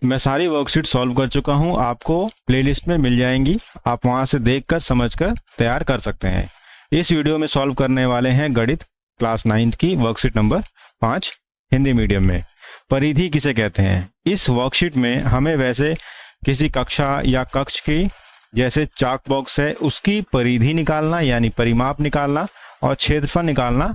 मैं सारी worksheet solve कर चुका हूं, आपको प्लेलिस्ट में मिल जाएंगी, आप वहां से देखकर समझकर तैयार कर सकते हैं। इस वीडियो में सॉल्व करने वाले हैं गणित क्लास 9th की वर्कशीट नंबर 5 हिंदी मीडियम में। परिधि किसे कहते हैं? इस वर्कशीट में हमें वैसे किसी कक्षा या कक्ष की जैसे चाक बॉक्स है उसकी परिधि निकालना यानी परिमाप निकालना और क्षेत्रफल निकालना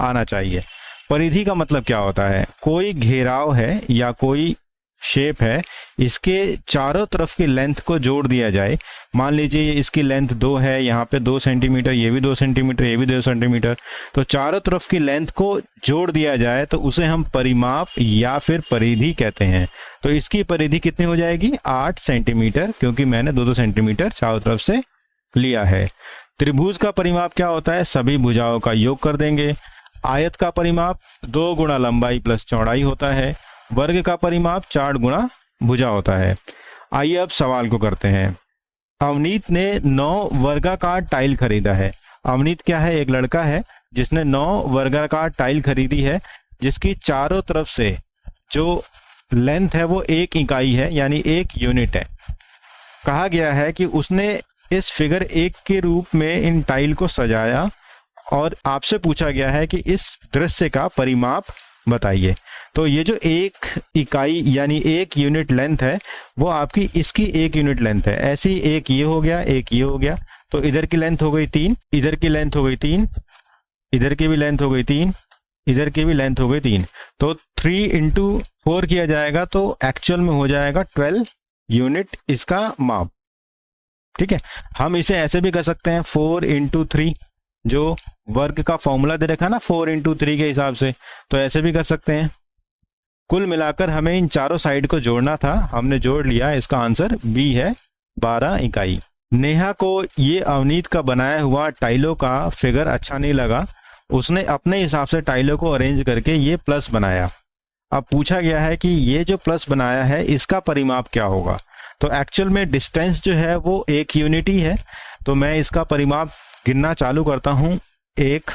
आना चाहिए। परिधि का मतलब क्या होता है? कोई घेराव है या कोई शेप है, इसके चारों तरफ की लेंथ को जोड़ दिया जाए। मान लीजिए इसकी लेंथ 2 है, यहाँ पे 2 सेंटीमीटर, ये भी 2 सेंटीमीटर, ये भी 2 सेंटीमीटर, तो चारों तरफ की लेंथ को जोड़ दिया जाए तो उसे हम परिमाप या फिर परिधि कहते हैं। तो इसकी परिधि कितनी हो जाएगी? 8 सेंटीमीटर, क्योंकि मैंने 2-2 सेंटीमीटर चारों तरफ से लिया है। त्रिभुज का परिमाप क्या होता है? सभी भुजाओं का योग कर देंगे। आयत का परिमाप 2 गुणा लंबाई प्लस चौड़ाई होता है। वर्ग का परिमाप 4 गुणा भुजा होता है। आइए अब सवाल को करते हैं। अवनीत ने 9 वर्गाकार टाइल खरीदा है। अवनीत क्या है? एक लड़का है जिसने 9 वर्गाकार टाइल खरीदी है, जिसकी चारों तरफ से जो लेंथ है वो 1 इकाई है यानी 1 यूनिट है। कहा गया है कि उसने इस फिगर 1 के रूप में इन टाइल को सजाया और आपसे पूछा गया है कि इस दृश्य का परिमाप बताइए। तो ये जो 1 इकाई यानी 1 यूनिट लेंथ है वो आपकी इसकी 1 यूनिट लेंथ है। ऐसी एक ये हो गया, एक ये हो गया, तो इधर की लेंथ हो गई 3, इधर की लेंथ हो गई 3, इधर की भी लेंथ हो गई 3, इधर की भी लेंथ हो गई 3। तो 3 इंटू 4 किया जाएगा तो एक्चुअल में हो जाएगा 12 यूनिट इसका माप। ठीक है, हम इसे ऐसे भी कर सकते हैं 4 इंटू 3, जो वर्ग का फॉर्मूला दे रखा है ना 4 इंटू 3 के हिसाब से, तो ऐसे भी कर सकते हैं। कुल मिलाकर हमें इन चारों साइड को जोड़ना था, हमने जोड़ लिया। इसका आंसर बी है 12 इकाई। नेहा को ये अवनीत का बनाया हुआ टाइलों का फिगर अच्छा नहीं लगा, उसने अपने हिसाब से टाइलों को अरेंज करके ये प्लस बनाया। अब पूछा गया है कि ये जो प्लस बनाया है इसका परिमाप क्या होगा। तो एक्चुअल में डिस्टेंस जो है वो 1 यूनिट ही है, तो मैं इसका परिमाप गिनना चालू करता हूं। 1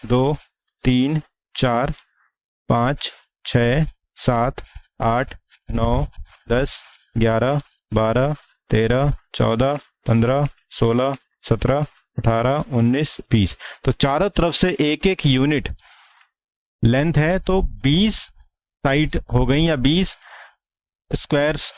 2 3 4 5 6 7 8 9 10 11 12 13 14 15 16 17 18 19 20। तो चारों तरफ से 1-1 यूनिट लेंथ है, तो 20 साइड हो गई या 20 स्क्वायर्स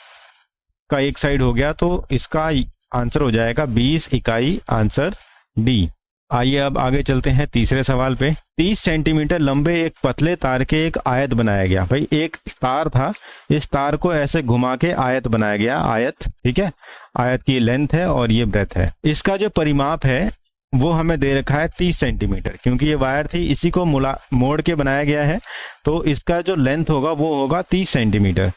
का एक साइड हो गया, तो इसका आंसर हो जाएगा 20 इकाई, आंसर डी। आइए अब आगे चलते हैं तीसरे सवाल पे। 30 सेंटीमीटर लंबे एक पतले तार के एक आयत बनाया गया। भाई एक तार था, इस तार को ऐसे घुमा के आयत बनाया गया, आयत। ठीक है, आयत की लेंथ है और ये ब्रेथ है। इसका जो परिमाप है वो हमें दे रखा है 30 सेंटीमीटर, क्योंकि ये वायर थी इसी को मोड़ के बनाया गया है, तो इसका जो लेंथ होगा वो होगा 30 सेंटीमीटर,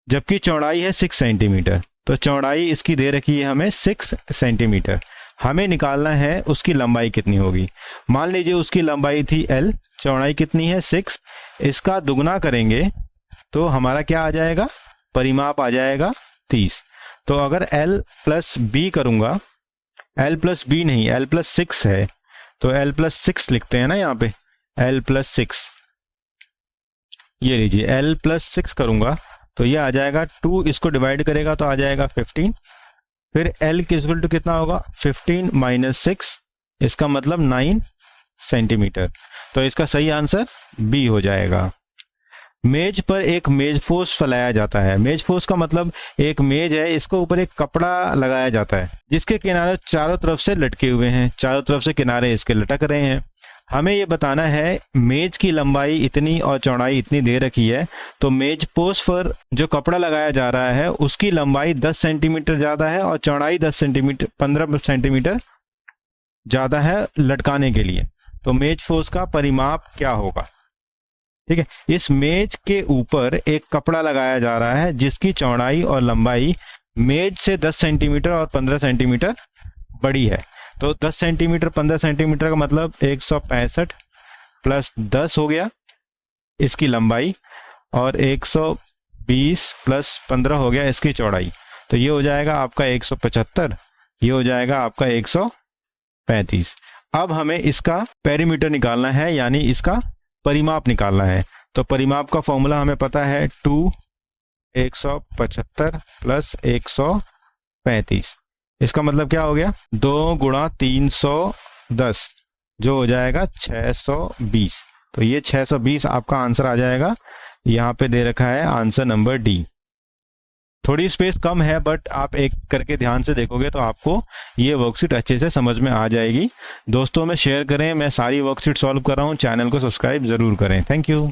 जबकि चौड़ाई है 6 सेंटीमीटर। तो चौड़ाई इसकी दे रखी है हमें 6 सेंटीमीटर। हमें निकालना है उसकी लंबाई कितनी होगी। मान लीजिए उसकी लंबाई थी L, चौड़ाई कितनी है 6, इसका दुगना करेंगे तो हमारा क्या आ जाएगा? परिमाप आ जाएगा 30। तो अगर L प्लस B करूंगा, L प्लस B नहीं, L प्लस 6 है, तो L प्लस 6 लिखते हैं ना यहाँ पे, L प्लस 6। ये लीजिए L प्लस 6 करूंगा तो ये आ जाएगा 2, इसको डिवाइड करेगा तो आ जाएगा 15। फिर L के इक्वल टू कितना होगा? 15 माइनस 6, इसका मतलब 9 सेंटीमीटर। तो इसका सही आंसर बी हो जाएगा। मेज पर एक मेजपोश फैलाया जाता है। मेजपोश का मतलब एक मेज है, इसको ऊपर एक कपड़ा लगाया जाता है जिसके किनारे चारों तरफ से लटके हुए हैं, चारों तरफ से किनारे इसके लटक रहे हैं। हमें ये बताना है मेज की लंबाई इतनी और चौड़ाई इतनी दे रखी है, तो मेज पोस्ट पर जो कपड़ा लगाया जा रहा है उसकी लंबाई 10 सेंटीमीटर ज़्यादा है और चौड़ाई 15 सेंटीमीटर ज़्यादा है लटकाने के लिए। तो मेज पोस्ट का परिमाप क्या होगा? ठीक है, इस मेज के ऊपर एक कपड़ा लगाया जा रहा है जिसकी चौड़ाई और लंबाई मेज से 10 सेंटीमीटर और 15 सेंटीमीटर बड़ी है। तो 10 सेंटीमीटर 15 सेंटीमीटर का मतलब 165 प्लस 10 हो गया इसकी लंबाई, और 120 प्लस 15 हो गया इसकी चौड़ाई। तो ये हो जाएगा आपका 175, ये हो जाएगा आपका 135। अब हमें इसका पेरीमीटर निकालना है, यानी इसका परिमाप निकालना है। तो परिमाप का फॉर्मूला हमें पता है 2 175 प्लस 135। इसका मतलब क्या हो गया, 2 गुणा 310 जो हो जाएगा 620। तो ये 620 आपका आंसर आ जाएगा। यहाँ पे दे रखा है आंसर नंबर डी। थोड़ी स्पेस कम है बट आप एक करके ध्यान से देखोगे तो आपको ये वर्कशीट अच्छे से समझ में आ जाएगी। दोस्तों में शेयर करें, मैं सारी वर्कशीट सॉल्व कर रहा हूँ। चैनल को सब्सक्राइब जरूर करें। Thank you.